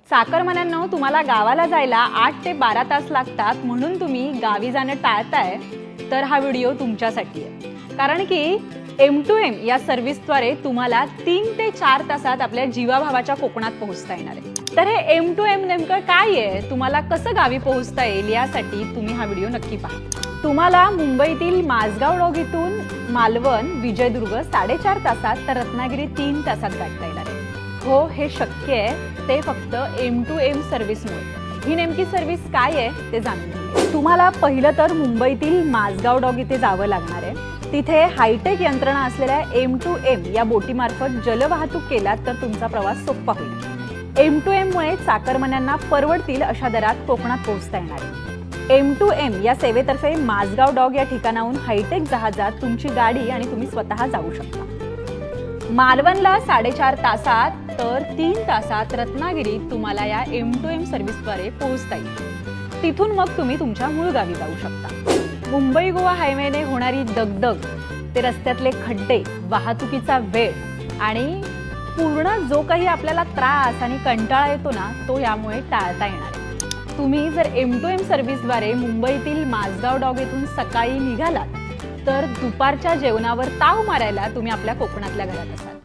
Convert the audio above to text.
चाकरमान्यांनो, तुम्हाला गावाला जायला 8 ते 12 तास लागतात, म्हणून तुम्ही गावी जाणं टाळताय, तर हा व्हिडिओ तुमच्यासाठी आहे। कारण की M2M या सर्व्हिसद्वारे तुम्हाला 3 ते 4 तासात आपल्या जीवाभावाच्या कोकणात पोहोचता येणार आहे। तर हे M2M नेमकं काय आहे, तुम्हाला कसं गावी पोहोचता येईल, यासाठी तुम्ही हा व्हिडिओ नक्की पहा। तुम्हाला मुंबईतील माझगाव डॉग इथून मालवण, विजयदुर्ग 4.5 तासात, तर रत्नागिरी 3 तासात गाठता येणार आहे। हो, हे शक्य आहे, ते फक्त M2M सर्व्हिसमुळे। ही नेमकी सर्व्हिस काय आहे ते जाणून घेऊया। तुम्हाला पहिलं तर मुंबईतील माझगाव डॉग इथे जावं लागणार आहे। तिथे हायटेक यंत्रणा असलेल्या M2M या बोटीमार्फत जलवाहतूक केलात तर तुमचा प्रवास सोपा होईल। M2M मुळे चाकरमान्यांना परवडतील अशा दरात कोकणात पोहोचता येणार आहे। M2M या सेवेतर्फे माझगाव डॉग या ठिकाणाहून हायटेक जहाजात तुमची गाडी आणि तुम्ही स्वतः जाऊ शकता। मालवणला 4.5 तासात, तर 3 तासात रत्नागिरीत तुम्हाला या M2M सर्व्हिसद्वारे पोहोचता येईल। तिथून मग तुम्ही तुमच्या मूळ गावी जाऊ शकता। मुंबई गोवा हायवेने होणारी दगदग, ते रस्त्यातले खड्डे, वाहतुकीचा वेळ आणि पूर्ण जो काही आपल्याला त्रास आणि कंटाळा येतो ना, तो यामुळे टाळता येणार आहे। तुम्ही जर M2M सर्व्हिसद्वारे मुंबईतील माझगाव डॉग येथून सकाळी निघालात, तर दुपारच्या जेवणावर ताव मारायला तुम्ही आपल्या कोकणातल्या घरात असाल।